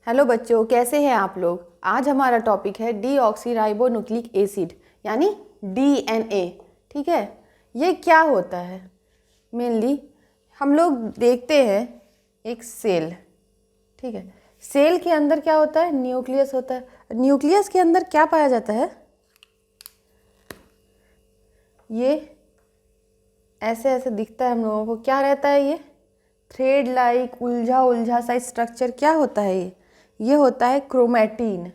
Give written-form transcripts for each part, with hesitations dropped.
Hello बच्चों, कैसे हैं आप लोग। आज हमारा टॉपिक है डीऑक्सीराइबोन्यूक्लिक एसिड यानी डीएनए। ठीक है, ये क्या होता है। मेनली हम लोग देखते हैं एक सेल। ठीक है, सेल के अंदर क्या होता है, न्यूक्लियस होता है। न्यूक्लियस के अंदर क्या पाया जाता है, ये ऐसे ऐसे दिखता है हम लोगों को। क्या रहता है ये, थ्रेड लाइक उलझा उलझा सा स्ट्रक्चर। क्या होता है ये होता है क्रोमैटिन।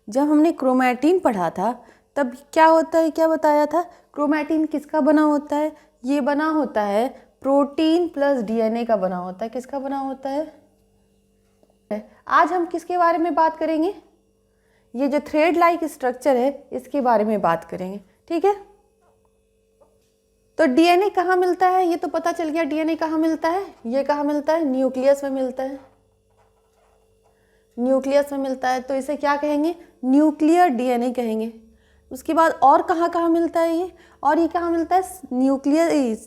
जब हमने क्रोमैटिन पढ़ा था तब क्या होता है, क्या बताया था, क्रोमैटिन किसका बना होता है, ये बना होता है प्रोटीन प्लस डीएनए का बना होता है। किसका बना होता है। आज हम किसके बारे में बात करेंगे, ये जो थ्रेड लाइक स्ट्रक्चर है इसके बारे में बात करेंगे। ठीक है, तो डीएनए कहाँ मिलता है, ये तो पता चल गया। डीएनए कहाँ मिलता है, ये कहाँ मिलता है, न्यूक्लियस में मिलता है। न्यूक्लियस में मिलता है तो इसे क्या कहेंगे, न्यूक्लियर डीएनए कहेंगे। उसके बाद और कहाँ कहाँ मिलता है ये, और ये कहाँ मिलता है, न्यूक्लियर।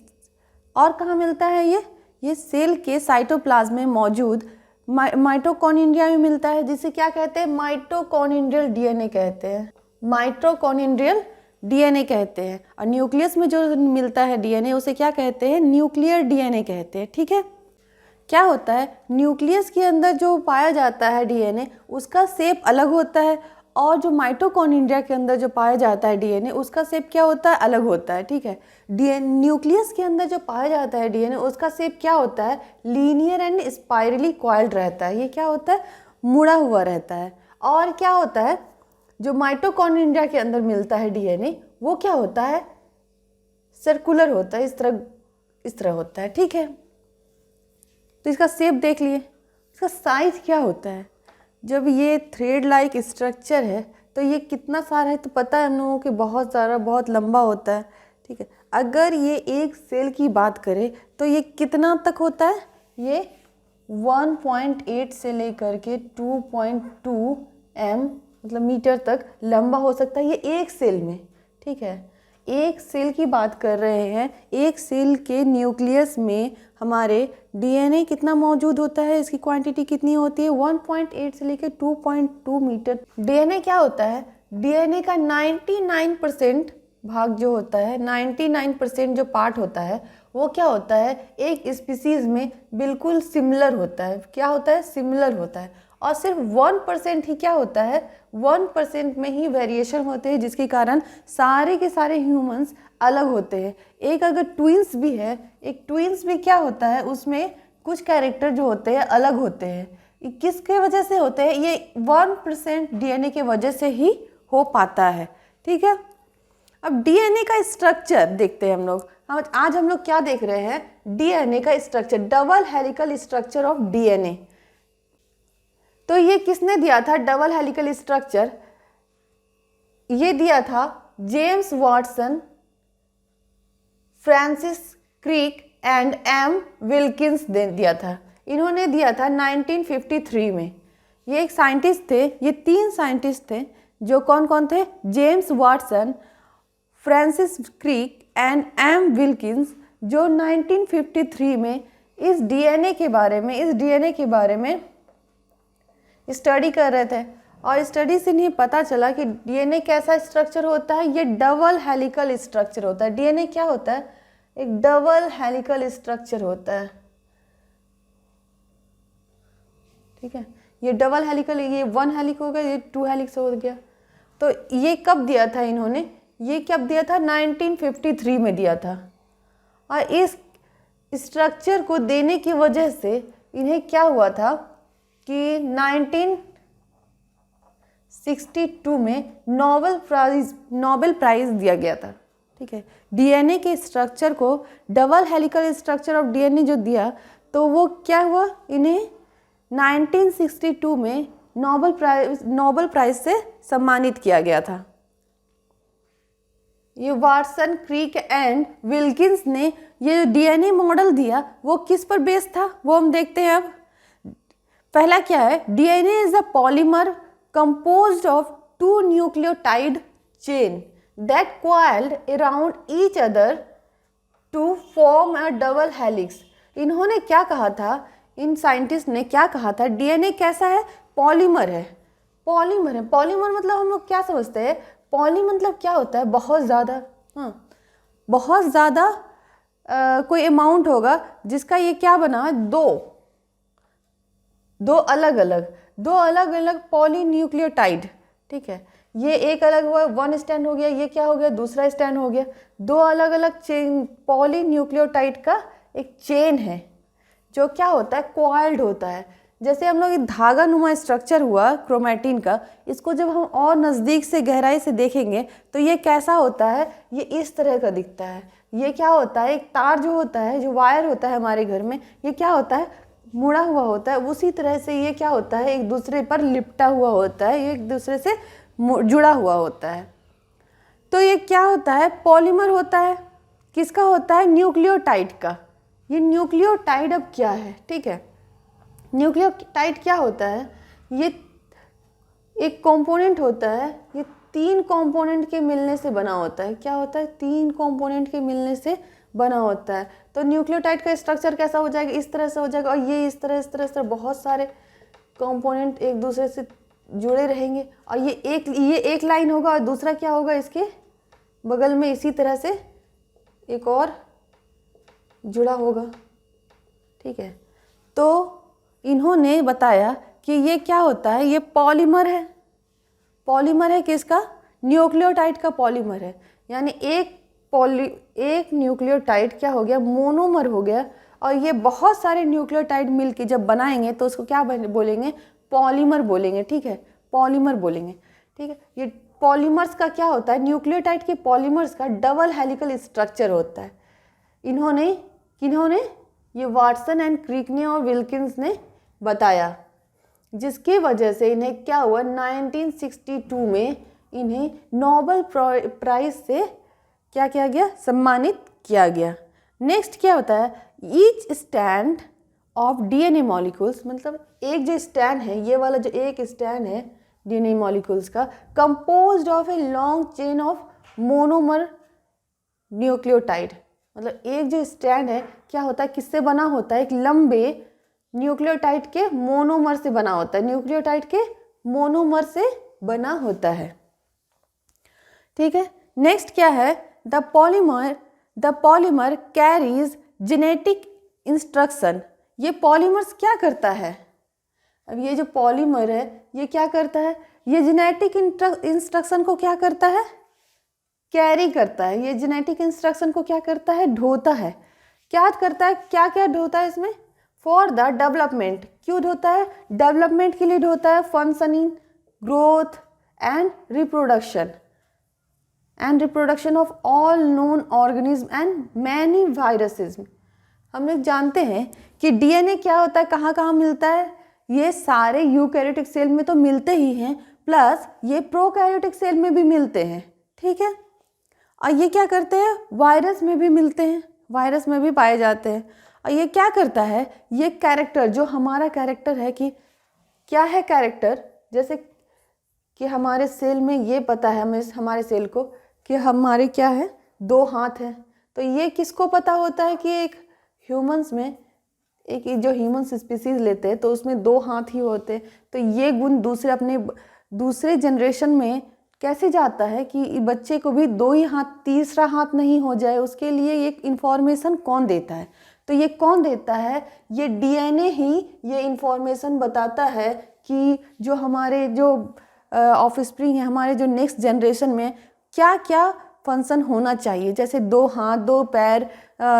और कहाँ मिलता है ये सेल के साइटोप्लाज्म में मौजूद माइटोकॉन्ड्रिया में मिलता है, जिसे क्या कहते हैं, माइटोकॉन्ड्रियल डीएनए कहते हैं। माइटोकॉन्ड्रियल डीएनए कहते हैं। और न्यूक्लियस में जो मिलता है डीएनए उसे क्या कहते हैं, न्यूक्लियर डीएनए कहते हैं। ठीक है, क्या होता है, न्यूक्लियस के अंदर जो पाया जाता है डीएनए उसका शेप अलग होता है, और जो माइटोकॉन्ड्रिया के अंदर जो पाया जाता है डीएनए उसका शेप क्या होता है, अलग होता है। ठीक है, न्यूक्लियस के अंदर जो पाया जाता है डीएनए उसका शेप क्या होता है, लीनियर एंड स्पाइरली कॉइल्ड रहता है। ये क्या होता है, मुड़ा हुआ रहता है। और क्या होता है, जो माइटोकॉन्ड्रिया के अंदर मिलता है डीएनए वो क्या होता है, सर्कुलर होता है, इस तरह होता है। ठीक है, तो इसका शेप देख लिए। इसका साइज क्या होता है, जब ये थ्रेड लाइक स्ट्रक्चर है तो ये कितना सारा है, तो पता है हम लोगों को बहुत सारा, बहुत लंबा होता है। ठीक है, अगर ये एक सेल की बात करें तो ये कितना तक होता है, ये 1.8 से लेकर के 2.2 मतलब मीटर तक लंबा हो सकता है, ये एक सेल में। ठीक है, एक सेल की बात कर रहे हैं। एक सेल के न्यूक्लियस में हमारे डीएनए कितना मौजूद होता है, इसकी क्वांटिटी कितनी होती है, 1.8 से लेकर 2.2 मीटर। डीएनए क्या होता है, डीएनए का 99% भाग जो होता है, 99% जो पार्ट होता है वो क्या होता है, एक स्पीसीज में बिल्कुल सिमिलर होता है। क्या होता है, सिमिलर होता है। और सिर्फ 1% ही क्या होता है, 1% में ही वेरिएशन होते हैं, जिसके कारण सारे के सारे ह्यूमंस अलग होते हैं। एक अगर ट्विंस भी है, एक ट्विंस भी क्या होता है, उसमें कुछ कैरेक्टर जो होते हैं अलग होते हैं। किसके वजह से होते हैं, ये 1% डीएनए के वजह से ही हो पाता है। ठीक है, अब डीएनए का स्ट्रक्चर देखते हैं हम लोग। आज हम लोग क्या देख रहे हैं, डीएनए का structure, double helical structure of DNA. तो ये किसने दिया था डबल हेलिकल स्ट्रक्चर, ये दिया था James Watson, Francis Crick and M Wilkins ने दिया था। इन्होंने दिया था 1953 में। ये एक साइंटिस्ट थे, ये 3 साइंटिस्ट थे, जो कौन कौन थे, James Watson, Francis Crick and M Wilkins, जो 1953 में इस डीएनए के बारे में स्टडी कर रहे थे। और स्टडी से इन्हें पता चला कि डीएनए कैसा स्ट्रक्चर होता है, ये डबल हेलिकल स्ट्रक्चर होता है। डीएनए क्या होता है, एक डबल हेलिकल स्ट्रक्चर होता है। ठीक है, ये डबल हेलिकल, ये 1 हेलिक हो गया, ये 2 हेलिक्स हो गया। तो ये कब दिया था इन्होंने, ये कब दिया था, 1953 में दिया था। और इस स्ट्रक्चर को देने की वजह से इन्हें क्या हुआ था कि 1962 में नोबेल प्राइज दिया गया था। ठीक है, डीएनए के स्ट्रक्चर को, double helical structure of DNA जो दिया, तो वो क्या हुआ, इन्हें 1962 में नोबेल प्राइज से सम्मानित किया गया था। ये वाटसन, क्रिक एंड विल्किंस ने ये डीएनए मॉडल दिया, वो किस पर बेस्ड था वो हम देखते हैं। अब पहला क्या है, DNA is a polymer composed of 2 nucleotide chain that coiled around each other to form a double helix। इन्होंने क्या कहा था, इन साइंटिस्ट ने क्या कहा था, डीएनए कैसा है, पॉलीमर है। पॉलीमर मतलब हम लोग क्या समझते हैं, पॉली मतलब क्या होता है, बहुत ज़्यादा। हाँ, बहुत ज़्यादा कोई अमाउंट होगा जिसका ये क्या बना है, दो अलग अलग पॉलीन्यूक्लियोटाइड। ठीक है, ये एक अलग हुआ, वन स्टैंड हो गया, ये क्या हो गया, दूसरा स्टैंड हो गया। दो अलग अलग चेन पॉलीन्यूक्लियोटाइड का एक चेन है जो क्या होता है, कॉइल्ड होता है। जैसे हम लोग ये धागा नुमा स्ट्रक्चर हुआ क्रोमैटिन का, इसको जब हम और नज़दीक से गहराई से देखेंगे तो ये कैसा होता है, ये इस तरह का दिखता है। ये क्या होता है, एक तार जो होता है, जो वायर होता है हमारे घर में, ये क्या होता है, मुड़ा हुआ होता है। उसी तरह से ये क्या होता है, एक दूसरे पर लिपटा हुआ होता है, ये एक दूसरे से जुड़ा हुआ होता है। तो ये क्या होता है, पॉलीमर होता है। किसका होता है, न्यूक्लियोटाइड का। ये न्यूक्लियोटाइड अब क्या है, ठीक है, न्यूक्लियोटाइड क्या होता है, ये एक कंपोनेंट होता है, ये 3 कंपोनेंट के मिलने से बना होता है। क्या होता है, 3 कंपोनेंट के मिलने से बना होता है। तो न्यूक्लियोटाइड का स्ट्रक्चर कैसा हो जाएगा, इस तरह से हो जाएगा, और ये इस तरह बहुत सारे कंपोनेंट एक दूसरे से जुड़े रहेंगे। और ये एक लाइन होगा, और दूसरा क्या होगा, इसके बगल में इसी तरह से एक और जुड़ा होगा। ठीक है, तो इन्होंने बताया कि ये क्या होता है, ये पॉलीमर है। पॉलीमर है किसका, न्यूक्लियोटाइड का पॉलीमर है। यानी एक न्यूक्लियोटाइड क्या हो गया, मोनोमर हो गया। और ये बहुत सारे न्यूक्लियोटाइड मिलके जब बनाएंगे तो उसको क्या बोलेंगे, पॉलीमर बोलेंगे। ठीक है, पॉलीमर बोलेंगे। ठीक है, ये पॉलीमर्स का क्या होता है, न्यूक्लियोटाइड के पॉलीमर्स का डबल हेलिकल स्ट्रक्चर होता है। किन्होंने ये वाटसन एंड क्रिक ने और विल्किंस ने बताया, जिसकी वजह से इन्हें क्या हुआ, 1962 में इन्हें नोबेल प्राइज से क्या किया गया, सम्मानित किया गया। नेक्स्ट क्या होता है, each stand of DNA molecules, मतलब एक जो स्टैंड है, ये वाला जो एक स्टैंड है डीएनए मॉलिक्यूल्स का, composed of a long chain of monomer nucleotide. मतलब एक जो स्टैंड है क्या होता है, किससे बना होता है, एक लंबे न्यूक्लियोटाइड के मोनोमर से बना होता है, न्यूक्लियोटाइड के मोनोमर से बना होता है। ठीक है, नेक्स्ट क्या है, the polymer carries genetic instruction. ये पॉलीमर्स क्या करता है, अब ये जो पॉलीमर है ये क्या करता है, ये जेनेटिक इंस्ट्रक्शन को क्या करता है, कैरी करता है। ये जेनेटिक इंस्ट्रक्शन को क्या करता है, ढोता है। क्या करता है, क्या क्या ढोता है इसमें, फॉर द डेवलपमेंट। क्यों ढोता है, डेवलपमेंट के लिए ढोता है, functioning, growth and reproduction of all known organism and many viruses. हम लोग जानते हैं कि डीएनए क्या होता है, कहाँ कहाँ मिलता है, ये सारे यूकैरियोटिक सेल में तो मिलते ही हैं, प्लस ये प्रोकैरियोटिक सेल में भी मिलते हैं। ठीक है, और ये क्या करते हैं, वायरस में भी मिलते हैं, वायरस में भी पाए जाते हैं। और ये क्या करता है, ये कैरेक्टर, जो हमारा कैरेक्टर है, कि क्या है कैरेक्टर, जैसे कि हमारे सेल में ये पता है हमें, हमारे सेल को, कि हमारे क्या है, 2 हाथ हैं। तो ये किसको पता होता है कि एक ह्यूमंस में, एक जो ह्यूमंस स्पीसीज लेते हैं तो उसमें 2 हाथ ही होते हैं। तो ये गुण दूसरे जनरेशन में कैसे जाता है कि बच्चे को भी 2 ही हाथ, तीसरा हाथ नहीं हो जाए, उसके लिए ये इन्फॉर्मेशन कौन देता है, तो ये कौन देता है, ये डीएनए ही ये इन्फॉर्मेशन बताता है कि जो हमारे जो ऑफस्प्रिंग है, हमारे जो नेक्स्ट जनरेशन में क्या क्या फंक्शन होना चाहिए, जैसे 2 हाथ, 2 पैर,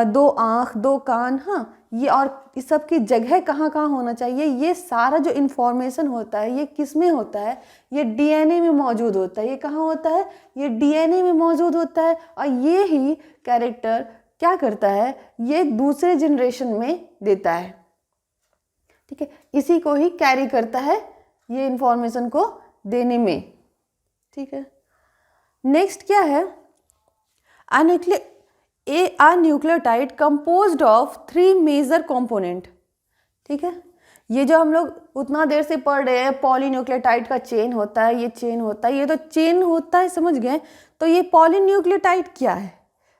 2 आँख, 2 कान, हाँ, ये और इस सब की जगह कहाँ कहाँ होना चाहिए, ये सारा जो इन्फॉर्मेशन होता है ये किस में होता है, ये डीएनए में मौजूद होता है। ये कहाँ होता है, ये डीएनए में मौजूद होता है। और ये ही कैरेक्टर क्या करता है, ये दूसरे जनरेशन में देता है। ठीक है, इसी को ही कैरी करता है ये इन्फॉर्मेशन को देने में। ठीक है, नेक्स्ट क्या है, a nucleotide composed of 3 major component. ठीक है, ये जो हम लोग उतना देर से पढ़ रहे हैं, पॉलीन्यूक्लियोटाइड का चेन होता है, ये चेन होता है, ये तो चेन होता है, समझ गए। तो ये पॉलीन्यूक्लियोटाइड क्या है,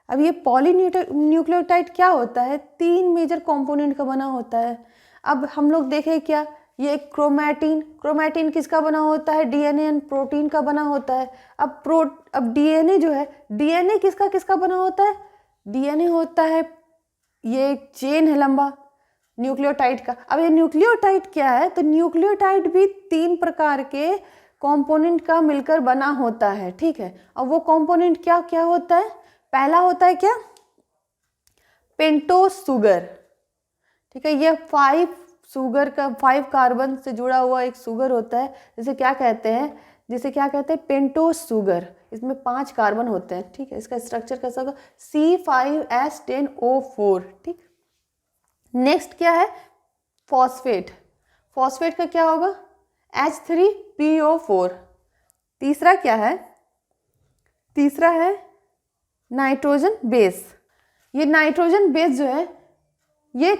अब ये पॉलीन्यूक्लियोटाइड क्या होता है, 3 मेजर कंपोनेंट का बना होता है। अब हम लोग देखें क्या, ये क्रोमैटिन, क्रोमैटिन किसका बना होता है? डीएनए एंड प्रोटीन का बना होता है। अब डीएनए जो है, डीएनए किसका किसका बना होता है? डीएनए होता है, ये एक चेन है लंबा न्यूक्लियोटाइड का। अब ये न्यूक्लियोटाइड क्या है? तो न्यूक्लियोटाइड भी 3 प्रकार के कंपोनेंट का मिलकर बना होता है, ठीक है। अब वो कंपोनेंट क्या क्या होता है? पहला होता है क्या? पेंटोज शुगर, ठीक है। ये 5 कार्बन से जुड़ा हुआ एक शुगर होता है, जिसे क्या कहते हैं? Pentose sugar. इसमें 5 कार्बन होते हैं, ठीक है। इसका स्ट्रक्चर कैसा होगा? C5H10O4, ठीक। नेक्स्ट क्या है? फॉस्फेट। फॉस्फेट का क्या होगा? H3PO4। तीसरा क्या है? तीसरा है नाइट्रोजन बेस। ये नाइट्रोजन बेस जो है ये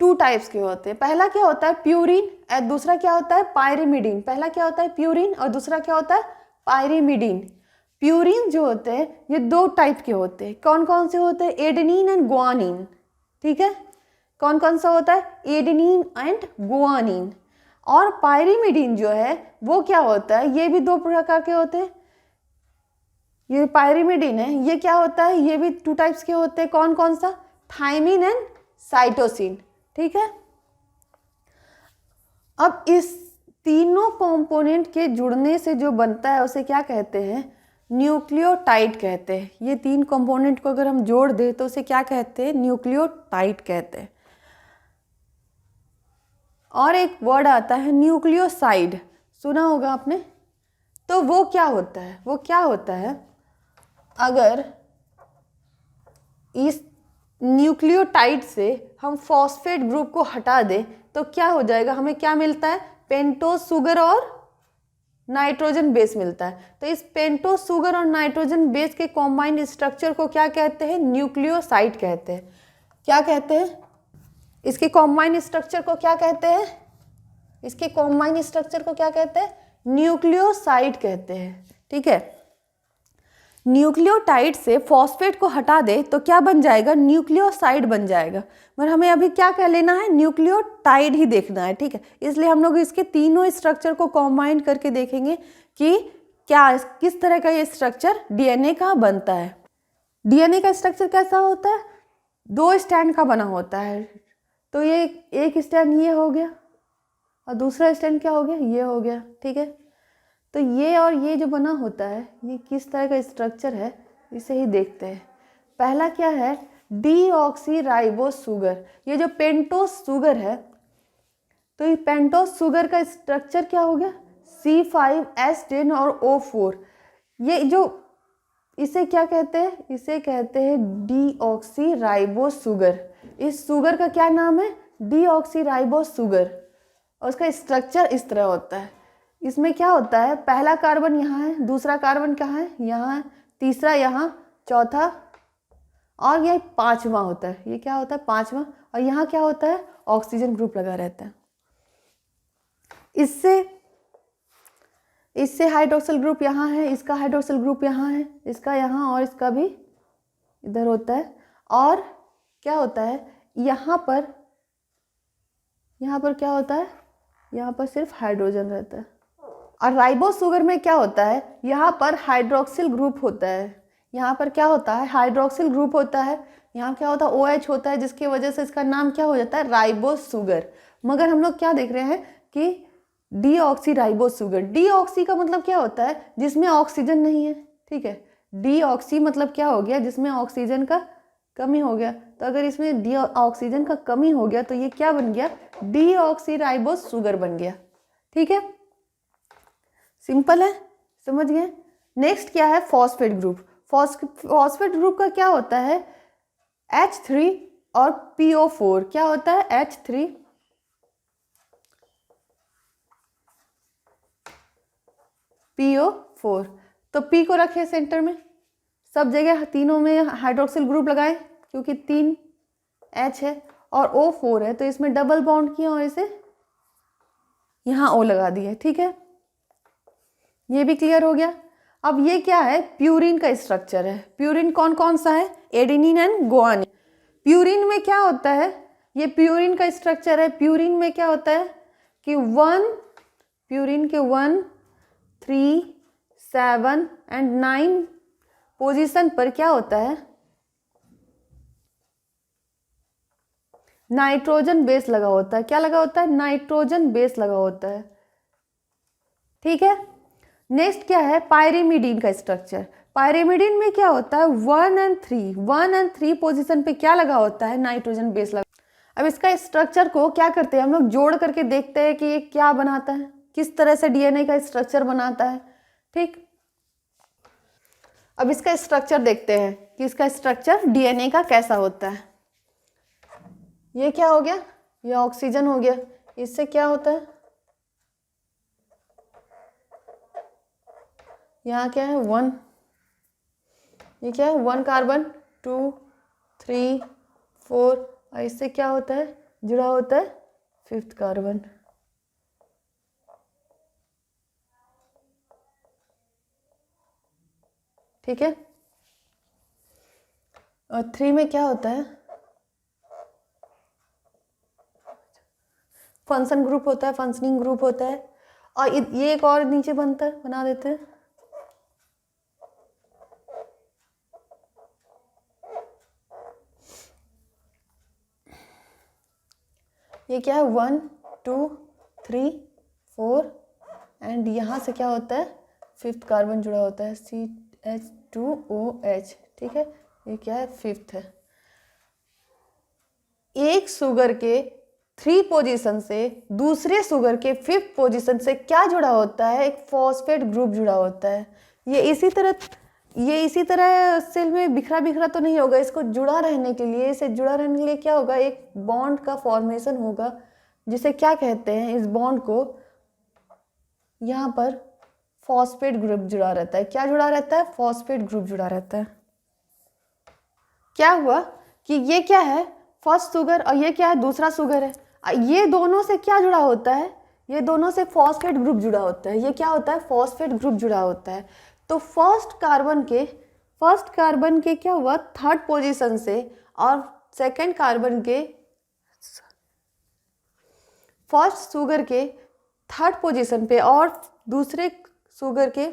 2 टाइप्स के होते हैं। पहला क्या होता है? प्यूरिन, और दूसरा क्या होता है? पायरिमिडीन। पहला क्या होता है? प्यूरिन, और दूसरा क्या होता है? पायरिमिडीन। प्यूरिन जो होते हैं ये 2 टाइप के होते हैं। कौन कौन से होते हैं? एडेनिन एंड गुआनिन, ठीक है। कौन कौन सा होता है? Adenine and guanine. और पायरिमिडीन जो है वो क्या होता है? ये भी 2 प्रकार के होते हैं। ये पायरिमिडीन है, ये क्या होता है? ये भी 2 टाइप्स के होते हैं। कौन कौन सा? थायमिन एंड साइटोसिन, ठीक है। अब इस तीनों कंपोनेंट के जुड़ने से जो बनता है उसे क्या कहते हैं? न्यूक्लियोटाइड कहते हैं। ये 3 कंपोनेंट को अगर हम जोड़ दें तो उसे क्या कहते हैं? न्यूक्लियोटाइड कहते हैं। और एक वर्ड आता है न्यूक्लियोसाइड, सुना होगा आपने। तो वो क्या होता है? वो क्या होता है? अगर इस न्यूक्लियोटाइड से हम फॉस्फेट ग्रुप को हटा दें तो क्या हो जाएगा? हमें क्या मिलता है? पेंटोज शुगर और नाइट्रोजन बेस मिलता है। तो इस पेंटोज शुगर और नाइट्रोजन बेस के कॉम्बाइंड स्ट्रक्चर को क्या कहते हैं? न्यूक्लियोसाइड कहते हैं। क्या कहते हैं? इसके कॉम्बाइंड स्ट्रक्चर को क्या कहते हैं? इसके कॉम्बाइंड स्ट्रक्चर को क्या कहते हैं? न्यूक्लियोसाइड कहते हैं, ठीक है। न्यूक्लियोटाइड से फॉस्फेट को हटा दे तो क्या बन जाएगा? न्यूक्लियोसाइड बन जाएगा। मगर हमें अभी क्या कह लेना है? न्यूक्लियोटाइड ही देखना है, ठीक है। इसलिए हम लोग इसके तीनों स्ट्रक्चर को कॉम्बाइन करके देखेंगे कि क्या किस तरह का ये स्ट्रक्चर डीएनए का बनता है। डीएनए का स्ट्रक्चर कैसा होता है? 2 स्टैंड का बना होता है। तो ये एक स्टैंड ये हो गया और दूसरा स्टैंड क्या हो गया? ये हो गया, ठीक है। तो ये और ये जो बना होता है ये किस तरह का स्ट्रक्चर है इसे ही देखते हैं। पहला क्या है? Deoxyribose sugar. ये जो पेंटोज शुगर है तो ये पेंटोज शुगर का स्ट्रक्चर क्या हो गया? C5H10 और O4। ये जो इसे क्या कहते हैं? इसे कहते हैं डीऑक्सीराइबोस शुगर। इस शुगर का क्या नाम है? Deoxyribose sugar. और उसका स्ट्रक्चर इस तरह होता है। इसमें क्या होता है? पहला कार्बन यहाँ है, दूसरा कार्बन कहाँ है? यहाँ है, तीसरा यहाँ, चौथा और ये 5वां होता है। ये क्या होता है? 5वां। और यहाँ क्या होता है? ऑक्सीजन ग्रुप लगा रहता है। इससे हाइड्रोक्सिल ग्रुप यहाँ है, इसका हाइड्रोक्सिल ग्रुप यहाँ है, इसका यहाँ और इसका भी इधर होता है। और क्या होता है? यहाँ पर क्या होता है? यहाँ पर सिर्फ हाइड्रोजन रहता है। और राइबोस शुगर में क्या होता है? यहाँ पर हाइड्रोक्सिल ग्रुप होता है। यहाँ पर क्या होता है? हाइड्रोक्सिल ग्रुप होता है। यहाँ क्या होता है? OH होता है, जिसकी वजह से इसका नाम क्या हो जाता है? Ribose sugar. मगर हम लोग क्या देख रहे हैं कि डीऑक्सीराइबोस शुगर। डीऑक्सी का मतलब क्या होता है? जिसमें ऑक्सीजन नहीं है, ठीक है। डीऑक्सी मतलब क्या हो गया? जिसमें ऑक्सीजन का कमी हो गया। तो अगर इसमें डी ऑक्सीजन का कमी हो गया तो ये क्या बन गया? डीऑक्सीराइबोस शुगर बन गया, ठीक है। सिंपल है, समझ गए। नेक्स्ट क्या है? Phosphate group. फॉस्फेट ग्रुप का क्या होता है? H3 और PO4। क्या होता है? H3 PO4। तो P को रखे सेंटर में, सब जगह तीनों में हाइड्रोक्सिल ग्रुप लगाए क्योंकि 3 H है और O4 है, तो इसमें डबल बॉन्ड किया और इसे यहाँ O लगा दिए, ठीक है। ये भी क्लियर हो गया। अब ये क्या है? प्यूरिन का स्ट्रक्चर है। प्यूरिन कौन कौन सा है? Adenine and guanine. प्यूरिन में क्या होता है? ये प्यूरिन का स्ट्रक्चर है। प्यूरिन में क्या होता है कि 1 प्यूरिन के 1, 3, 7 एंड 9 पोजीशन पर क्या होता है, नाइट्रोजन बेस लगा होता है। क्या लगा होता है, नाइट्रोजन बेस लगा होता है। ठीक है, नेक्स्ट क्या है, पायरिमिडीन का स्ट्रक्चर। पायरिमिडीन में क्या होता है, 1 एंड 3 पोजीशन पे क्या लगा होता है, नाइट्रोजन बेस लगा। अब इसका स्ट्रक्चर को क्या करते हैं हम लोग, जोड़ करके देखते हैं कि ये क्या बनाता है, किस तरह से डीएनए का स्ट्रक्चर बनाता है। ठीक, अब इसका स्ट्रक्चर देखते हैं कि इसका स्ट्रक्चर डीएनए का कैसा होता है। ये क्या हो गया, ये ऑक्सीजन हो गया। इससे क्या होता है, यहाँ क्या है 1, ये क्या है 1 कार्बन, 2, 3, 4, और इससे क्या होता है, जुड़ा होता है 5th कार्बन। ठीक है, और 3 में क्या होता है, फंक्शन ग्रुप होता है, फंक्शनिंग ग्रुप होता है। और ये एक और नीचे बनता है, बना देते हैं। ये क्या है 1, 2, 3, 4 एंड यहाँ से क्या होता है 5th कार्बन जुड़ा होता है, CH2OH। ठीक है, ये क्या है 5th है। एक शुगर के 3 पोजीशन से दूसरे शुगर के 5th पोजीशन से क्या जुड़ा होता है, एक फॉस्फेट ग्रुप जुड़ा होता है। ये इसी तरह सेल में बिखरा बिखरा तो नहीं होगा, इसको जुड़ा रहने के लिए, इसे जुड़ा रहने के लिए क्या होगा, एक बॉन्ड का फॉर्मेशन होगा, जिसे क्या कहते हैं, इस बॉन्ड को यहाँ पर फॉस्फेट ग्रुप जुड़ा रहता है। क्या जुड़ा रहता है, फॉस्फेट ग्रुप जुड़ा रहता है। क्या हुआ कि ये क्या है फर्स्ट शुगर और ये क्या है दूसरा शुगर है, ये दोनों से क्या जुड़ा होता है, ये दोनों से फॉस्फेट ग्रुप जुड़ा होता है। ये क्या होता है, फॉस्फेट ग्रुप जुड़ा होता है। तो फर्स्ट कार्बन के क्या हुआ 3rd पोजीशन से और सेकंड कार्बन के फर्स्ट शुगर के 3rd पोजीशन पे और दूसरे शुगर के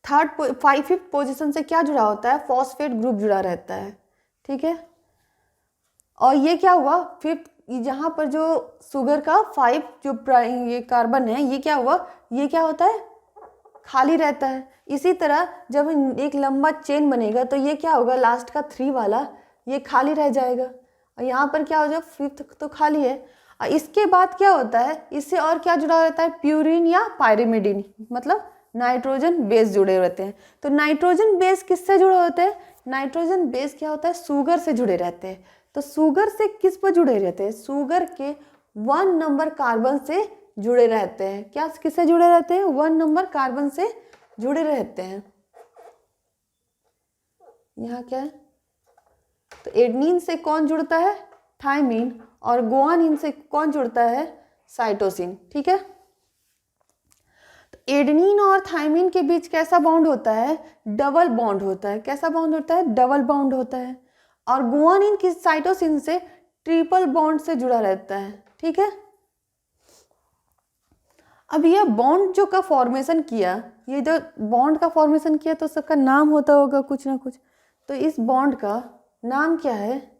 5th पोजीशन से क्या जुड़ा होता है, फॉस्फेट ग्रुप जुड़ा रहता है। ठीक है, और ये क्या हुआ 5th, जहाँ पर जो शुगर का 5 जो ये कार्बन है, ये क्या हुआ, ये क्या होता है, खाली रहता है। इसी तरह जब एक लंबा चेन बनेगा तो ये क्या होगा, लास्ट का 3 वाला ये खाली रह जाएगा और यहाँ पर क्या हो जाए 5th तो खाली है। और इसके बाद क्या होता है, इससे और क्या जुड़ा रहता है, प्यूरिन या पायरिमिडीन, मतलब नाइट्रोजन बेस जुड़े रहते हैं। तो नाइट्रोजन बेस किससे जुड़े होते हैं, नाइट्रोजन बेस क्या होता है, शुगर से जुड़े रहते हैं। तो शुगर से किस पर जुड़े रहते हैं, शुगर के 1 नंबर कार्बन से जुड़े रहते हैं। क्या किससे जुड़े रहते हैं, 1 नंबर कार्बन से जुड़े रहते हैं। यहाँ क्या है, तो एडेनिन से कौन जुड़ता है, थायमिन, और गुआनिन से कौन जुड़ता है, साइटोसिन। ठीक है, तो एडेनिन और थायमिन के बीच कैसा बॉन्ड होता है, डबल बॉन्ड होता है। कैसा बॉन्ड होता है, डबल बॉन्ड होता है। और गुआनिन की साइटोसिन से ट्रिपल बॉन्ड से जुड़ा रहता है। ठीक है, अब यह बॉन्ड जो का फॉर्मेशन किया, ये जो बॉन्ड का फॉर्मेशन किया तो सबका नाम होता होगा कुछ ना कुछ। तो इस बॉन्ड का नाम क्या है,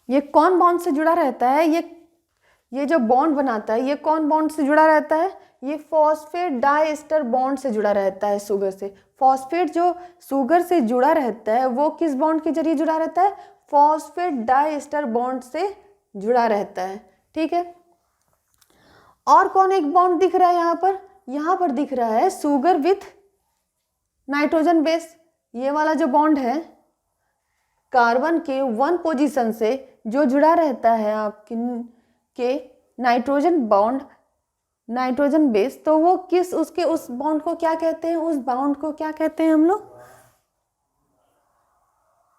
ये कौन बॉन्ड से जुड़ा रहता है, ये जो बॉन्ड बनाता है ये कौन बॉन्ड से जुड़ा रहता है, ये फॉस्फेट डाइएस्टर बॉन्ड से जुड़ा रहता है शुगर से। फॉस्फेट जो शुगर से जुड़ा रहता है वो किस बॉन्ड के जरिए जुड़ा रहता है, फॉस्फेट डाइएस्टर बॉन्ड से जुड़ा रहता है। ठीक है, और कौन एक बॉन्ड दिख रहा है यहाँ पर दिख रहा है शुगर विथ नाइट्रोजन बेस। ये वाला जो बॉन्ड है कार्बन के 1 पोजीशन से जो जुड़ा रहता है आपके नाइट्रोजन बॉन्ड, नाइट्रोजन बेस, तो वो उस बॉन्ड को क्या कहते हैं, उस बॉन्ड को क्या कहते हैं हम लोग,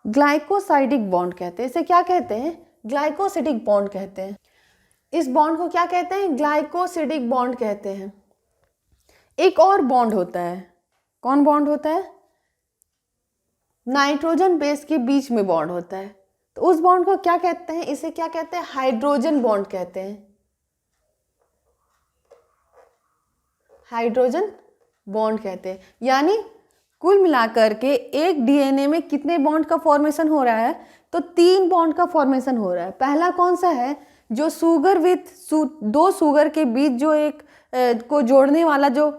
ग्लाइकोसाइडिक बॉन्ड कहते हैं। इसे क्या कहते हैं, ग्लाइकोसिडिक बॉन्ड कहते हैं। इस बॉन्ड को क्या कहते हैं, ग्लाइकोसिडिक बॉन्ड कहते हैं। एक और बॉन्ड होता है, कौन बॉन्ड होता है, नाइट्रोजन बेस के बीच में बॉन्ड होता है। तो उस बॉन्ड को क्या कहते हैं, इसे क्या कहते हैं, हाइड्रोजन बॉन्ड कहते हैं। हाइड्रोजन बॉन्ड कहते हैं। यानी कुल मिलाकर के एक डीएनए में कितने बॉन्ड का फॉर्मेशन हो रहा है? तो 3 बॉन्ड का फॉर्मेशन हो रहा है। पहला कौन सा है? जो सुगर विथ दो सुगर के बीच जो एक को जोड़ने वाला जो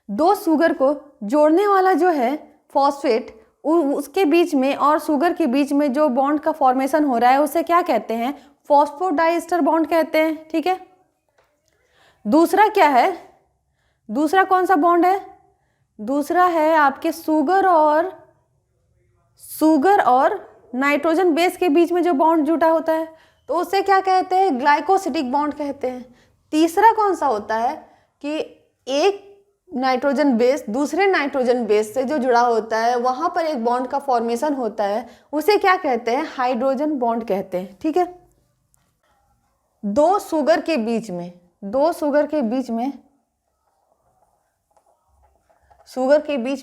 दो सुगर को जोड़ने वाला जो है फॉस्फेट, उसके बीच में और शुगर के बीच में जो बॉन्ड का फॉर्मेशन हो रहा है उसे क्या कहते हैं? फॉस्फोडाइएस्टर बॉन्ड कहते हैं। ठीक है। दूसरा क्या है? दूसरा कौन सा बॉन्ड है? दूसरा है आपके शुगर और नाइट्रोजन बेस के बीच में जो बॉन्ड जुटा होता है, तो उसे क्या कहते हैं? ग्लाइकोसिडिक बॉन्ड कहते हैं। तीसरा कौन सा होता है कि एक नाइट्रोजन बेस दूसरे नाइट्रोजन बेस से जो जुड़ा होता है, वहां पर एक बॉन्ड का फॉर्मेशन होता है, उसे क्या कहते हैं? हाइड्रोजन बॉन्ड कहते हैं। ठीक है। दो शुगर के बीच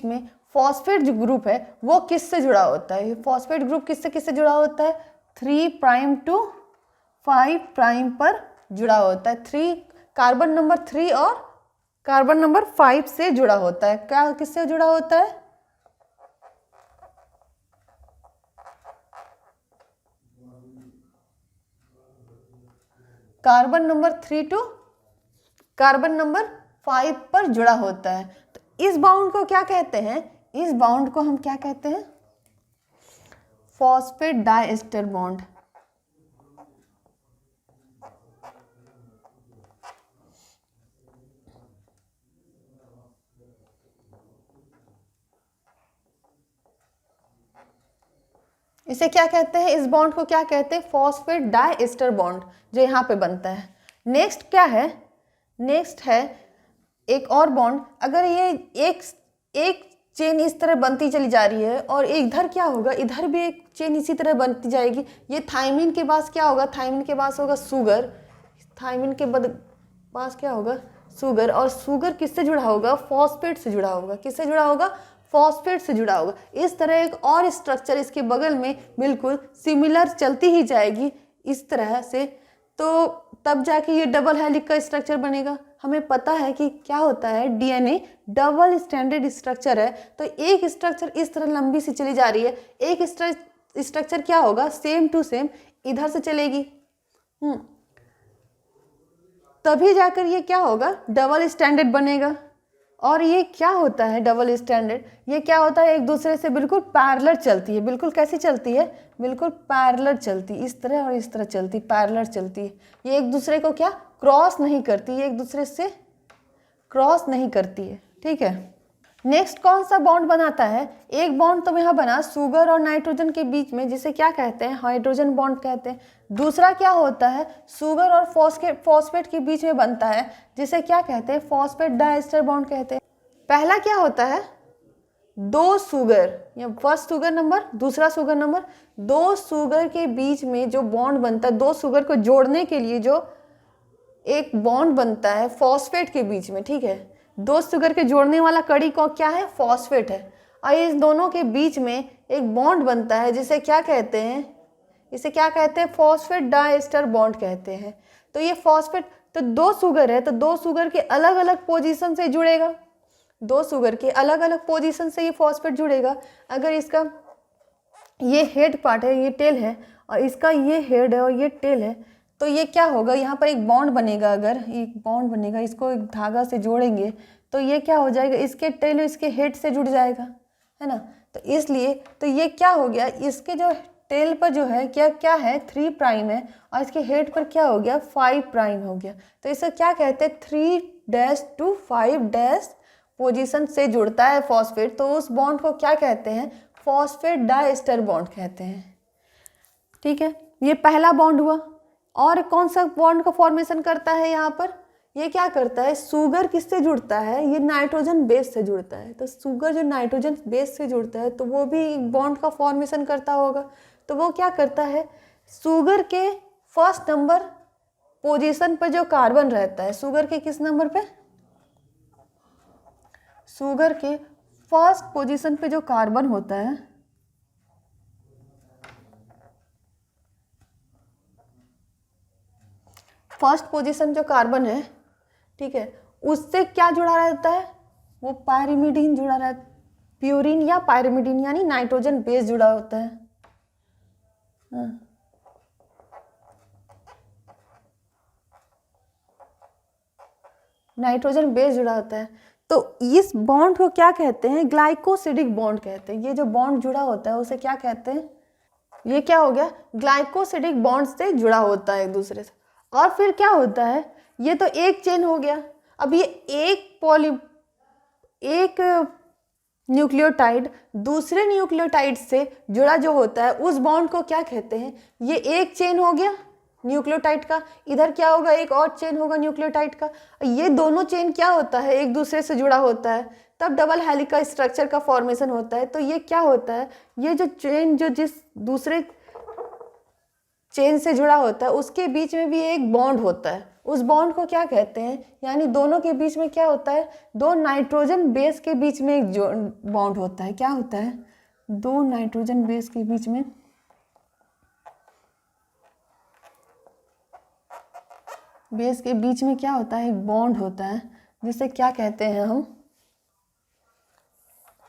में फॉस्फेट जो ग्रुप है वो किससे जुड़ा होता है? फॉस्फेट ग्रुप किससे किससे जुड़ा होता है? 3 प्राइम टू 5 प्राइम पर जुड़ा होता है। 3 कार्बन नंबर 3 और कार्बन नंबर 5 से जुड़ा होता है। क्या किससे जुड़ा होता है? Carbon number 3 to carbon number 5 पर जुड़ा होता है। तो इस बाउंड को क्या कहते हैं? इस बाउंड को हम क्या कहते हैं? Phosphate diester bond. इसे क्या कहते हैं? इस बॉन्ड को क्या कहते हैं? फॉस्फेट डाइएस्टर बॉन्ड, जो यहाँ पे बनता है। नेक्स्ट क्या है? नेक्स्ट है एक और बॉन्ड। अगर ये एक चेन इस तरह बनती चली जा रही है और इधर क्या होगा? इधर भी एक चेन इसी तरह बनती जाएगी। ये थायमिन के पास क्या होगा? थायमिन के पास होगा शुगर। थायमिन के पास क्या होगा? शुगर। और शुगर किससे जुड़ा होगा? फॉस्फेट से जुड़ा होगा। किससे जुड़ा होगा? फॉस्फेट से जुड़ा होगा। इस तरह एक और स्ट्रक्चर इसके बगल में बिल्कुल सिमिलर चलती ही जाएगी इस तरह से, तो तब जाके ये डबल हेलिक्स का स्ट्रक्चर बनेगा। हमें पता है कि क्या होता है, डीएनए डबल स्टैंडर्ड स्ट्रक्चर है। तो एक स्ट्रक्चर इस तरह लंबी सी चली जा रही है, एक स्ट्रक्चर क्या होगा? सेम टू सेम इधर से चलेगी। तभी जाकर ये क्या होगा? डबल स्टैंडर्ड बनेगा। और ये क्या होता है डबल स्टैंडर्ड? ये क्या होता है? एक दूसरे से बिल्कुल पैरेलल चलती है। बिल्कुल कैसी चलती है? बिल्कुल पैरेलल चलती, इस तरह और इस तरह चलती, पैरेलल चलती है। ये एक दूसरे को क्या क्रॉस नहीं करती, ये एक दूसरे से क्रॉस नहीं करती है। ठीक है। नेक्स्ट कौन सा बॉन्ड बनाता है? एक बॉन्ड तो यहाँ बना शुगर और नाइट्रोजन के बीच में, जिसे क्या कहते हैं? हाइड्रोजन बॉन्ड कहते हैं। दूसरा क्या होता है? शुगर और फॉस्फेट के बीच में बनता है, जिसे क्या कहते हैं? फॉस्फेट डाइएस्टर बॉन्ड कहते हैं। पहला क्या होता है? दो शुगर या फर्स्ट शुगर नंबर, दूसरा शुगर नंबर, दो शुगर के बीच में जो बॉन्ड बनता है, दो शुगर को जोड़ने के लिए जो एक बॉन्ड बनता है फॉस्फेट के बीच में। ठीक है। दो शुगर के जोड़ने वाला कड़ी को क्या है? फॉस्फेट है। और इस दोनों के बीच में एक बॉन्ड बनता है, जिसे क्या कहते हैं? इसे क्या कहते हैं? फॉस्फेट डाइएस्टर बॉन्ड कहते हैं। तो ये फॉस्फेट, तो दो शुगर है, तो दो शुगर के अलग अलग पोजीशन से जुड़ेगा। दो शुगर के अलग अलग पोजीशन से ये फॉस्फेट जुड़ेगा। अगर इसका ये हेड पार्ट है, ये टेल है, और इसका ये हेड है और ये टेल है, तो ये क्या होगा? यहाँ पर एक बॉन्ड बनेगा। अगर एक बॉन्ड बनेगा, इसको एक धागा से जोड़ेंगे तो ये क्या हो जाएगा? इसके टेल इसके हेड से जुड़ जाएगा, है ना। तो इसलिए तो ये क्या हो गया? इसके जो टेल पर जो है क्या है? 3 प्राइम है, और इसके हेड पर क्या हो गया? 5 प्राइम हो गया। तो इसे क्या कहते हैं? 3' to 5' पोजीशन से जुड़ता है फॉस्फेट, तो उस बॉन्ड को क्या कहते हैं? फॉस्फेट डाइएस्टर बॉन्ड कहते हैं। ठीक है। ये पहला बॉन्ड हुआ। और कौन सा बॉन्ड का फॉर्मेशन करता है यहाँ पर? ये क्या करता है? शुगर किससे जुड़ता है? ये नाइट्रोजन बेस से जुड़ता है। तो शुगर जो नाइट्रोजन बेस से जुड़ता है, तो वो भी बॉन्ड का फॉर्मेशन करता होगा। तो वो क्या करता है? शुगर के फर्स्ट नंबर पोजीशन पर जो कार्बन रहता है, शुगर के किस नंबर पे? शुगर के फर्स्ट पोजीशन पे जो कार्बन होता है, फर्स्ट पोजीशन जो कार्बन है, ठीक है, उससे क्या जुड़ा रहता है, वो पायरिमिडीन जुड़ा रहता है, प्यूरिन या पायरिमिडीन यानी नाइट्रोजन बेस जुड़ा होता है। हाँ। नाइट्रोजन बेस जुड़ा होता है। तो इस बॉन्ड को क्या कहते हैं, ग्लाइकोसिडिक बॉन्ड कहते हैं। ये जो बॉन्ड जुड़ा होता है उसे क्या कहते हैं, ये क्या हो गया, ग्लाइकोसिडिक बॉन्ड से जुड़ा होता है एक दूसरे से। और फिर क्या होता है, ये तो एक चेन हो गया। अब ये एक न्यूक्लियोटाइड दूसरे न्यूक्लियोटाइड से जुड़ा जो होता है उस बॉन्ड को क्या कहते हैं, ये एक चेन हो गया न्यूक्लियोटाइड का। इधर क्या होगा, एक और चेन होगा न्यूक्लियोटाइड का। ये दोनों चेन क्या होता है, एक दूसरे से जुड़ा होता है, तब डबल हेलिका स्ट्रक्चर का फॉर्मेशन होता है। तो ये क्या होता है, ये जो चेन जो जिस दूसरे चेन से जुड़ा होता है उसके बीच में भी एक बॉन्ड होता है, उस बॉन्ड को क्या कहते हैं, यानी दोनों के बीच में क्या होता है, दो नाइट्रोजन बेस के बीच में एक बॉन्ड होता है। क्या होता है, दो नाइट्रोजन बेस के बीच में क्या होता है, एक बॉन्ड होता है, जिसे क्या कहते हैं हम,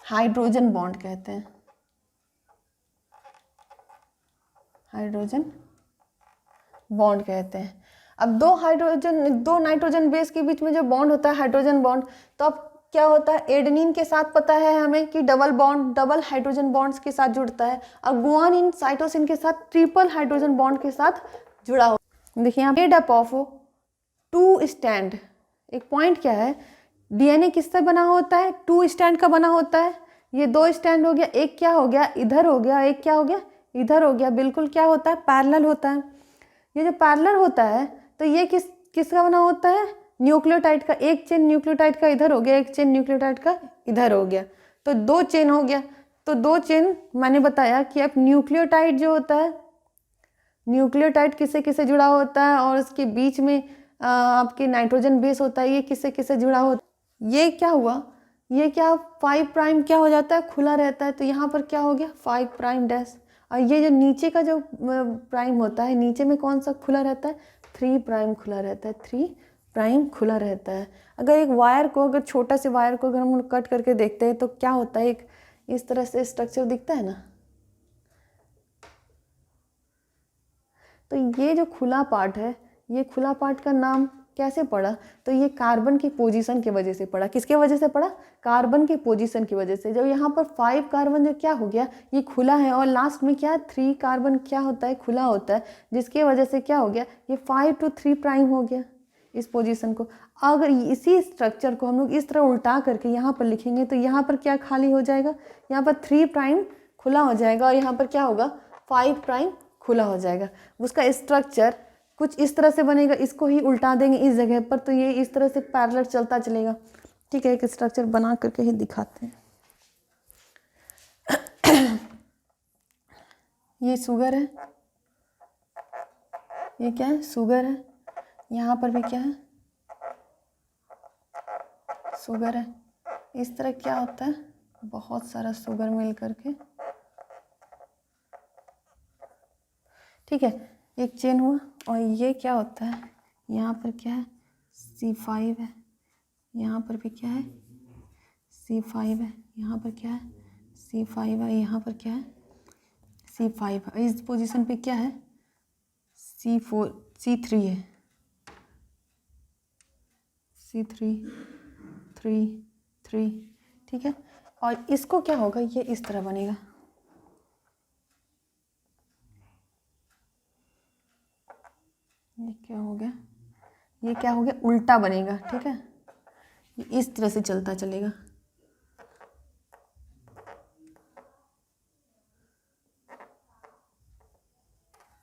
हाइड्रोजन बॉन्ड कहते हैं। हाइड्रोजन बॉन्ड कहते हैं। अब दो नाइट्रोजन बेस के बीच में जो बॉन्ड होता है हाइड्रोजन बॉन्ड, तो अब क्या होता है, एडेनिन के साथ पता है हमें कि डबल हाइड्रोजन बॉन्ड्स के साथ जुड़ता है, और गुआनिन साइटोसिन के साथ ट्रिपल हाइड्रोजन बॉन्ड के साथ जुड़ा हो। देखिए यहाँ मेड अप ऑफ 2 स्टैंड। एक पॉइंट क्या है, डीएनए किससे बना होता है, 2 स्टैंड का बना होता है। ये 2 स्टैंड हो गया, एक क्या हो गया इधर हो गया, एक क्या हो गया इधर हो गया, बिल्कुल क्या होता है, पैरेलल होता है। ये जो पैरेलल होता है तो ये किसका बना होता है, न्यूक्लियोटाइड का। एक चेन न्यूक्लियोटाइड का इधर हो गया, एक चेन न्यूक्लियोटाइड का इधर हो गया, तो 2 चेन हो गया। तो 2 चेन मैंने बताया कि अब न्यूक्लियोटाइड जो होता है, न्यूक्लियोटाइड किससे किससे जुड़ा होता है, और उसके बीच में आपके नाइट्रोजन बेस होता है, ये किससे किससे जुड़ा होता है। ये क्या हुआ, ये क्या 5 प्राइम क्या हो जाता है, खुला रहता है, तो यहाँ पर क्या हो गया 5 प्राइम डैश। और ये जो नीचे का जो प्राइम होता है, नीचे में कौन सा खुला रहता है, 3 प्राइम खुला रहता है, 3 प्राइम खुला रहता है। अगर एक वायर को, अगर छोटा से वायर को अगर हम कट करके देखते हैं तो क्या होता है, एक इस तरह से स्ट्रक्चर दिखता है ना। तो ये जो खुला पार्ट है, ये खुला पार्ट का नाम कैसे पड़ा, तो ये कार्बन की पोजीशन की वजह से पड़ा। किसके वजह से पड़ा, कार्बन की पोजीशन की वजह से। जब यहाँ पर 5 कार्बन जो क्या हो गया, ये खुला है, और लास्ट में क्या 3 कार्बन क्या होता है, खुला होता है, जिसकी वजह से क्या हो गया, ये 5 to 3 प्राइम हो गया इस पोजीशन को। अगर इसी स्ट्रक्चर को हम लोग इस तरह उल्टा करके यहाँ पर लिखेंगे तो यहाँ पर क्या खाली हो जाएगा, यहाँ पर 3 प्राइम खुला हो जाएगा, और यहाँ पर क्या होगा 5 प्राइम खुला हो जाएगा। उसका स्ट्रक्चर कुछ इस तरह से बनेगा, इसको ही उल्टा देंगे इस जगह पर, तो ये इस तरह से पैरेलल चलता चलेगा। ठीक है, एक स्ट्रक्चर बना करके ही दिखाते हैं। ये शुगर है, ये क्या है, शुगर है। यहाँ पर भी क्या है, शुगर है। इस तरह क्या होता है, बहुत सारा शुगर मिल करके, ठीक है, एक चेन हुआ। और ये क्या होता है, यहाँ पर क्या है, C5 है, यहाँ पर भी क्या है, C5 है, यहाँ पर क्या है, C5 है, यहाँ पर क्या है, C5 है। इस पोजीशन पे क्या है, C3 है, C3 3 ठीक है। और इसको क्या होगा, ये इस तरह बनेगा, ये क्या हो गया, ये क्या हो गया, उल्टा बनेगा। ठीक है, ये इस तरह से चलता चलेगा।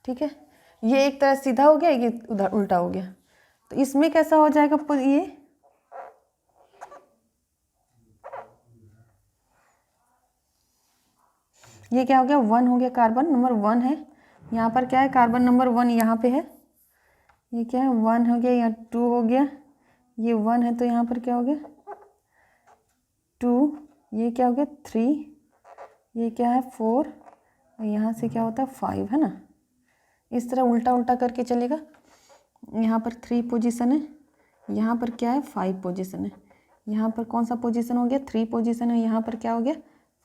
ठीक है, ये एक तरह सीधा हो गया, ये उधर उल्टा हो गया। तो इसमें कैसा हो जाएगा, ये क्या हो गया, 1 हो गया, कार्बन नंबर 1 है। यहाँ पर क्या है, कार्बन नंबर 1 यहाँ पे है। ये क्या है, 1 हो गया, यहाँ 2 हो गया, ये 1 है, तो यहाँ पर क्या हो गया 2, ये क्या हो गया 3, ये क्या है 4, और यहाँ से क्या होता है 5, है ना। इस तरह उल्टा उल्टा करके चलेगा। यहाँ पर 3 पोजीशन है, यहाँ पर क्या है 5 पोजीशन है, यहाँ पर कौन सा पोजीशन हो गया 3 पोजीशन है, यहाँ पर क्या हो गया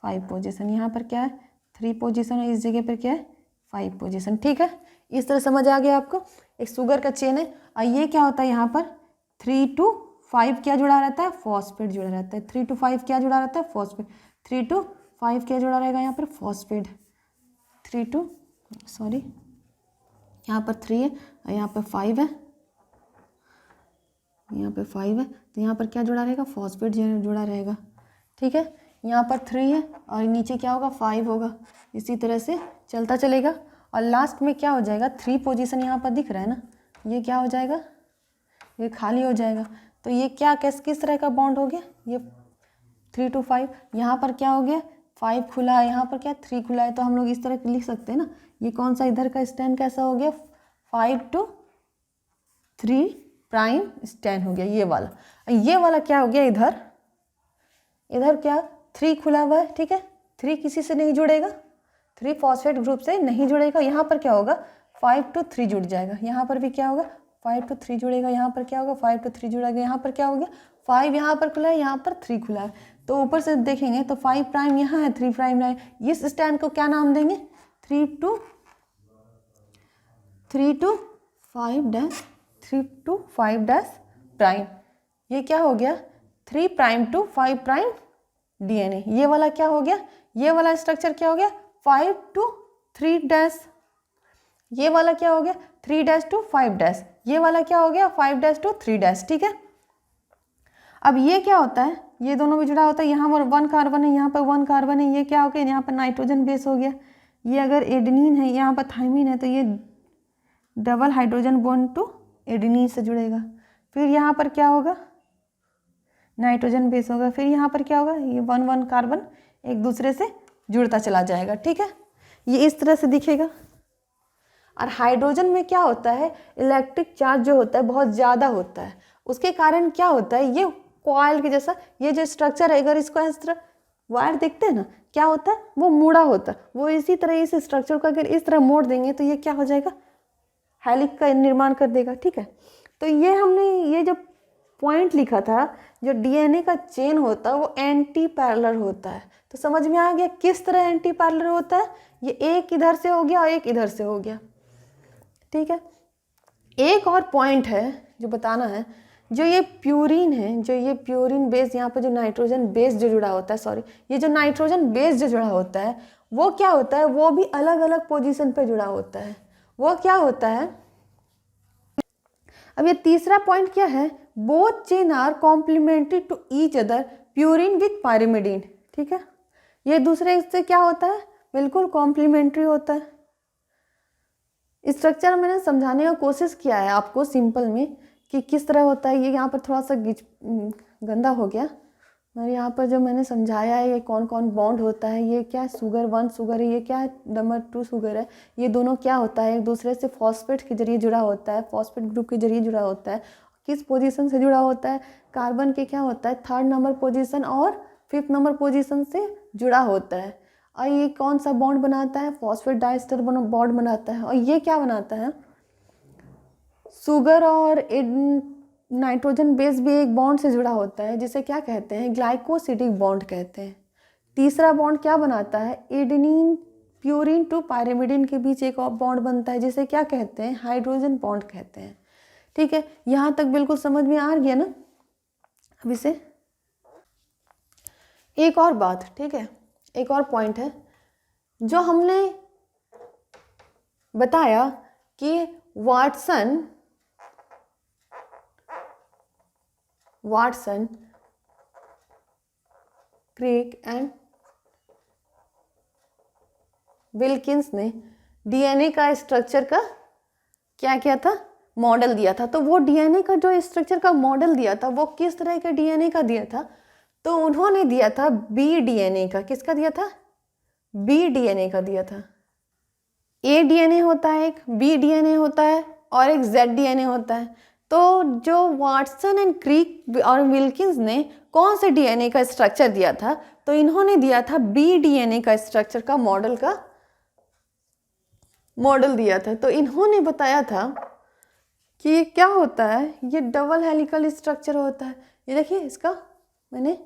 5 पोजीशन, यहाँ पर क्या है 3 पोजीशन है, इस जगह पर क्या है 5 पोजीशन। ठीक है, इस तरह समझ आ गया आपको। एक शुगर का चेन है और ये क्या होता है यहाँ पर 3 to 5 क्या जुड़ा रहता है, फॉस्फेट जुड़ा रहता है। 3 to 5 क्या जुड़ा रहता है, फॉस्फेट। 3 to 5 क्या जुड़ा रहेगा यहाँ पर, फॉस्फेट। 3 to सॉरी यहाँ पर 3 है और यहाँ पर 5 है, यहाँ पे 5 है, तो यहाँ पर क्या जुड़ा रहेगा, फॉस्फेट जुड़ा रहेगा। ठीक है, यहाँ पर 3 है और नीचे क्या होगा 5 होगा, इसी तरह से चलता चलेगा और लास्ट में क्या हो जाएगा 3 पोजीशन यहाँ पर दिख रहा है ना, ये क्या हो जाएगा, ये खाली हो जाएगा। तो ये क्या किस तरह का बॉन्ड हो गया, ये 3 to 5, यहाँ पर क्या हो गया 5 खुला है, यहाँ पर क्या 3 खुला है, तो हम लोग इस तरह लिख सकते हैं ना, ये कौन सा इधर का स्टैंड कैसा हो गया 5 to 3 प्राइम स्टैंड हो गया ये वाला। ये वाला क्या हो गया इधर, इधर क्या 3 खुला हुआ है। ठीक है, 3 किसी से नहीं जुड़ेगा, 3 फॉस्फेट ग्रुप से नहीं जुड़ेगा। यहाँ पर क्या होगा 5 to 3 जुड़ जाएगा, यहाँ पर भी क्या होगा 5 to 3 जुड़ेगा, यहाँ पर क्या होगा 5 to 3 जुड़ेगा, यहाँ पर क्या हो गया 5 यहाँ पर खुला है, यहाँ पर 3 खुला है। तो ऊपर से देखेंगे तो 5 प्राइम यहाँ है, 3 प्राइम यहाँ है। इस स्टैंड को क्या नाम देंगे 3 to 5 डैश प्राइम। ये क्या हो गया 3 प्राइम to 5 प्राइम DNA। ये वाला क्या हो गया, ये वाला स्ट्रक्चर क्या हो गया 5 to 3 डैश, ये वाला क्या हो गया 3 डैश to 5 डैश, ये वाला क्या हो गया 5 डैश to 3 डैश। ठीक है, अब ये क्या होता है, ये दोनों भी जुड़ा होता है, यहाँ पर 1 कार्बन है, यहाँ पर 1 कार्बन है, ये क्या हो गया यहाँ पर नाइट्रोजन बेस हो गया। ये अगर एडेनिन है, यहाँ पर थाइमिन है, तो ये double hydrogen bond to adenine से जुड़ेगा। फिर यहाँ पर क्या होगा नाइट्रोजन बेस होगा, फिर यहाँ पर क्या होगा ये 1 कार्बन एक दूसरे से जुड़ता चला जाएगा। ठीक है, ये इस तरह से दिखेगा। और हाइड्रोजन में क्या होता है, इलेक्ट्रिक चार्ज जो होता है बहुत ज़्यादा होता है, उसके कारण क्या होता है ये कॉइल के जैसा ये जो स्ट्रक्चर है, अगर इसको इस तरह वायर देखते हैं ना, क्या होता है वो मुड़ा होता है, वो इसी तरह इस स्ट्रक्चर को अगर इस तरह मोड़ देंगे तो ये क्या हो जाएगा हेलिक्स का निर्माण कर देगा। ठीक है, तो ये हमने ये जो पॉइंट लिखा था, जो DNA का चेन होता है वो एंटी पैरेलल होता है। तो समझ में आ गया किस तरह एंटी पैरेलल होता है, ये एक इधर से हो गया और एक इधर से हो गया। ठीक है, एक और पॉइंट है जो बताना है, जो ये प्यूरिन है, जो ये प्यूरिन बेस यहाँ पर जो नाइट्रोजन बेस जो जुड़ा होता है, सॉरी ये जो नाइट्रोजन बेस जो जुड़ा होता है वो क्या होता है, वो भी अलग अलग पोजीशन पे जुड़ा होता है। वो क्या होता है, अब ये तीसरा पॉइंट क्या है, both chain are complementary to each other, purine with pyrimidine. ठीक है, ये दूसरे से क्या होता है, बिल्कुल कॉम्प्लीमेंट्री होता है। स्ट्रक्चर मैंने समझाने का कोशिश किया है आपको सिंपल में कि किस तरह होता है। ये यहाँ पर थोड़ा सा गंदा हो गया, और यहाँ पर जो मैंने समझाया है ये कौन कौन बॉन्ड होता है, ये क्या सुगर 1 सुगर है, ये क्या है नंबर 2 सुगर है, ये दोनों क्या होता है एक दूसरे से फॉस्फेट के जरिए जुड़ा होता है, फॉस्फेट ग्रुप के जरिए जुड़ा होता है। किस पोजीशन से जुड़ा होता है, कार्बन के क्या होता है 3rd नंबर पोजीशन और 5th नंबर पोजीशन से जुड़ा होता है। और ये कौन सा बॉन्ड बनाता है, फॉस्फेट डाइस्टर बॉन्ड बनाता है। और ये क्या बनाता है, शुगर और नाइट्रोजन बेस भी एक बॉन्ड से जुड़ा होता है, जिसे क्या कहते हैं ग्लाइकोसिडिक बॉन्ड कहते हैं। तीसरा बॉन्ड क्या बनाता है, एडेनिन प्यूरिन टू पायरिमिडीन के बीच एक और बॉन्ड बनता है, जिसे क्या कहते हैं हाइड्रोजन बॉन्ड कहते हैं। ठीक है, यहाँ तक बिल्कुल समझ में आ गया ना। अब इसे एक और बात, ठीक है एक और पॉइंट है जो हमने बताया कि वाटसन क्रिक एंड विल्किंस ने डीएनए का स्ट्रक्चर का क्या किया था, मॉडल दिया था। तो वो डीएनए का जो स्ट्रक्चर का मॉडल दिया था वो किस तरह के डीएनए का दिया था, तो उन्होंने दिया था बी डीएनए का। किसका दिया था, बी डीएनए का दिया था। ए डीएनए होता है एक, बी डीएनए होता है और एक जेड डीएनए होता है। तो जो वाटसन एंड क्रिक और विल्किंस ने कौन से डीएनए का स्ट्रक्चर दिया था, तो इन्होंने दिया था बी डीएनए का स्ट्रक्चर का मॉडल दिया था। तो इन्होंने बताया था कि ये क्या होता है, ये डबल हेलिकल स्ट्रक्चर होता है। ये देखिए, इसका मैंने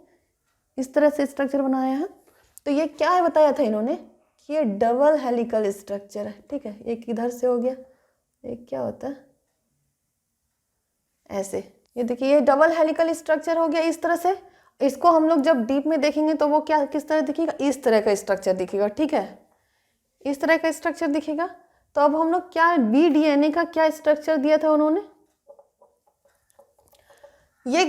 इस तरह से स्ट्रक्चर बनाया है। तो ये क्या है बताया था इन्होंने कि ये डबल हेलिकल स्ट्रक्चर है। ठीक है, एक इधर से हो गया, एक क्या होता है ऐसे। ये देखिए, ये डबल हेलिकल स्ट्रक्चर हो गया इस तरह से। इसको हम लोग जब डीप में देखेंगे तो वो क्या किस तरह दिखेगा, इस तरह का स्ट्रक्चर दिखेगा। ठीक है, इस तरह का स्ट्रक्चर दिखेगा। तो अब हम लोग क्या BDNA का क्या स्ट्रक्चर दिया था उन्होंने, ये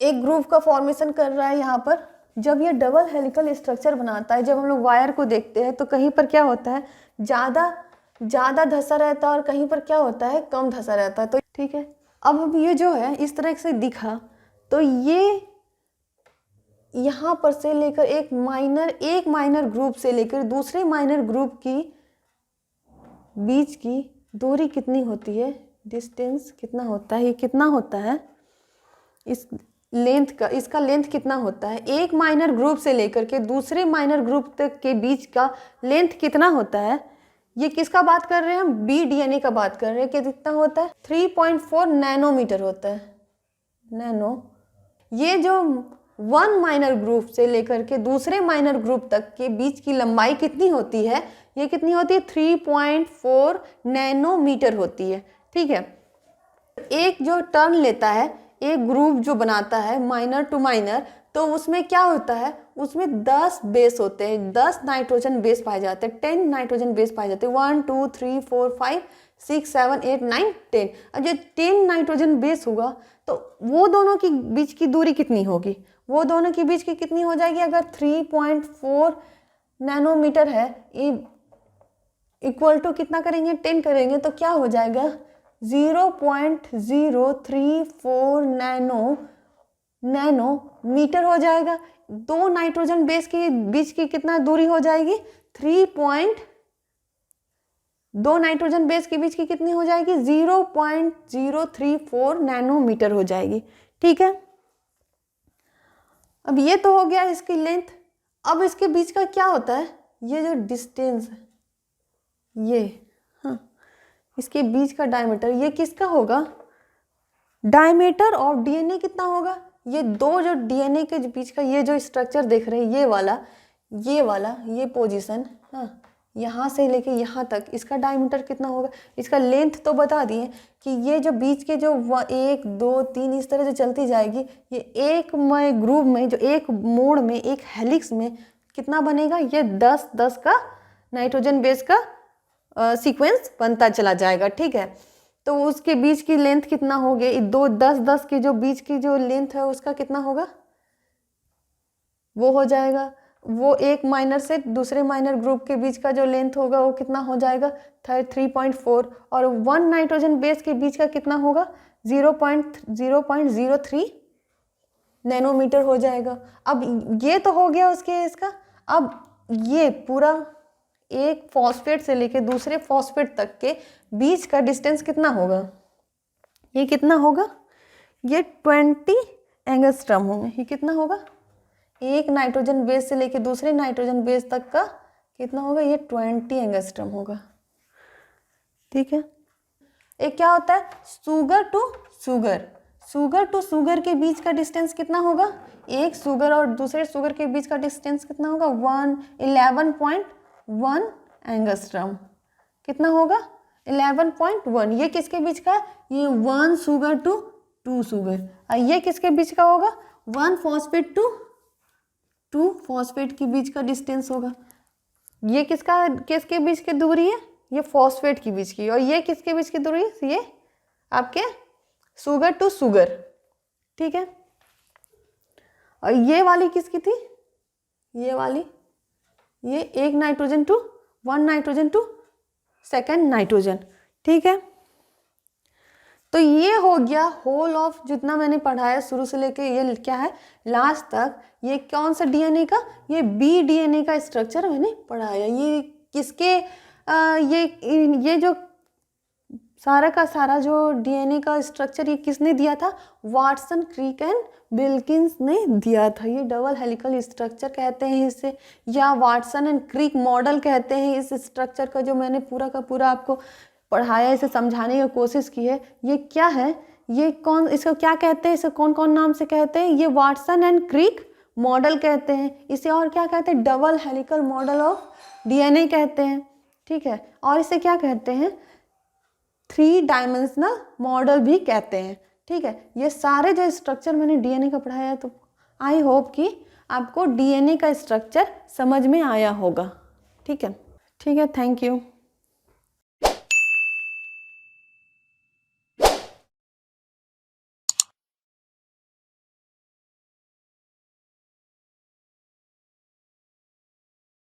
एक ग्रुप का फॉर्मेशन कर रहा है यहाँ पर। जब ये डबल हेलिकल स्ट्रक्चर बनाता है, जब हम लोग वायर को देखते हैं तो कहीं पर क्या होता है, ज़्यादा धंसा रहता है और कहीं पर क्या होता है, कम धंसा रहता है। तो ठीक है, अब ये जो है इस तरह से दिखा, तो ये यहाँ पर से लेकर एक माइनर ग्रुप से लेकर दूसरे माइनर ग्रुप की बीच की दूरी कितनी होती है, डिस्टेंस कितना होता है, ये कितना होता है, इस लेंथ का, इसका लेंथ कितना होता है, एक माइनर ग्रुप से लेकर के दूसरे माइनर ग्रुप तक के बीच का लेंथ कितना होता है। ये किसका बात कर रहे हैं हम, BDNA का बात कर रहे हैं कि कितना होता है, 3.4 नैनोमीटर होता है, नैनो। ये जो वन माइनर ग्रुप से लेकर के दूसरे माइनर ग्रुप तक के बीच की लंबाई कितनी होती है, ये कितनी होती है, 3.4 नैनोमीटर होती है। ठीक है, एक जो टर्न लेता है, एक ग्रुप जो बनाता है माइनर टू माइनर, तो उसमें क्या होता है, उसमें 10 बेस होते हैं, 10 नाइट्रोजन बेस पाए जाते हैं, 10 नाइट्रोजन बेस पाए जाते हैं, 1 2 3 4 5 6 7 8 9 10। अब जब 10 नाइट्रोजन बेस होगा तो वो दोनों की बीच की दूरी कितनी होगी, वो दोनों की बीच की कितनी हो जाएगी, अगर 3.4 नैनोमीटर है, इक्वल टू कितना करेंगे, 10 करेंगे तो क्या हो जाएगा, 0.034 नैनोमीटर हो जाएगा। दो नाइट्रोजन बेस के बीच की कितना दूरी हो जाएगी, 2 नाइट्रोजन बेस के बीच की कितनी हो जाएगी, 0.034 नैनोमीटर हो जाएगी। ठीक है, अब ये तो हो गया इसकी लेंथ। अब इसके बीच का क्या होता है, ये जो डिस्टेंस है, ये हाँ, इसके बीच का डायमीटर, ये किसका होगा, डायमीटर ऑफ DNA कितना होगा, ये दो जो DNA के बीच का ये जो स्ट्रक्चर देख रहे हैं, ये पोजीशन, हाँ, यहाँ से लेके यहाँ तक इसका डायमीटर कितना होगा। इसका लेंथ तो बता दिए कि ये जो बीच के जो 1 2 3 इस तरह से चलती जाएगी, ये एक ग्रुप में, जो एक मोड़ में, एक हेलिक्स में कितना बनेगा, ये 10 का नाइट्रोजन बेस का सीक्वेंस बनता चला जाएगा। ठीक है, तो उसके बीच की लेंथ कितना होगी, 10 के जो बीच की जो लेंथ है उसका कितना होगा, वो हो जाएगा, वो एक माइनर से दूसरे माइनर ग्रुप के बीच का जो लेंथ होगा वो कितना हो जाएगा, 3.4, और 1 नाइट्रोजन बेस के बीच का कितना होगा, 0.03 नैनोमीटर हो जाएगा। अब ये तो हो गया उसके इसका। अब ये पूरा एक फॉस्फेट से लेके दूसरे फॉस्फेट तक के बीच का डिस्टेंस कितना होगा, ये कितना होगा, ये 20 एंगस्ट्रम होंगे। ये कितना होगा, एक नाइट्रोजन बेस से लेके दूसरे नाइट्रोजन बेस तक का कितना होगा, ये 20 एंगस्ट्रम होगा। ठीक है, एक क्या होता है, शुगर टू शुगर के बीच का डिस्टेंस कितना होगा, एक शुगर और दूसरे शुगर के बीच का डिस्टेंस कितना होगा, 11.1 एंगस्ट्रम। कितना होगा, 11.1। ये किसके बीच का है, ये 1 शुगर टू 2 शुगर। और ये किसके बीच का होगा, 1 फॉस्फेट टू 2 फॉस्फेट के बीच का डिस्टेंस होगा। ये किसके बीच की दूरी है, ये फॉस्फेट के बीच की। और ये किसके बीच की दूरी है, ये आपके शुगर टू शुगर। ठीक है, और ये वाली किसकी थी, ये वाली, ये 1 nitrogen to 1 nitrogen to 2 nitrogen. ठीक है, तो ये हो गया होल ऑफ जितना मैंने पढ़ाया शुरू से लेके ये क्या है लास्ट तक। ये कौन सा DNA का, ये BDNA का स्ट्रक्चर मैंने पढ़ाया। ये किसके ये जो सारा का सारा जो DNA का स्ट्रक्चर ये किसने दिया था, वाटसन, क्रिक एंड विल्किंस ने दिया था। ये डबल हेलिकल स्ट्रक्चर कहते हैं इसे, या वाटसन एंड क्रिक मॉडल कहते हैं इस स्ट्रक्चर का, जो मैंने पूरा का पूरा आपको पढ़ाया, इसे समझाने की कोशिश की है। ये क्या है, ये कौन, इसको क्या कहते हैं, इसे कौन कौन नाम से कहते हैं? ये वाटसन एंड क्रिक मॉडल कहते हैं। इसे और क्या कहते हैं? Double helical model of DNA कहते हैं। ठीक है, और इसे क्या कहते हैं? 3 डायमेंशनल मॉडल भी कहते हैं। ठीक है, ये सारे जो स्ट्रक्चर मैंने डीएनए का पढ़ाया है, तो आई होप कि आपको डीएनए का स्ट्रक्चर समझ में आया होगा। ठीक है, थैंक यू।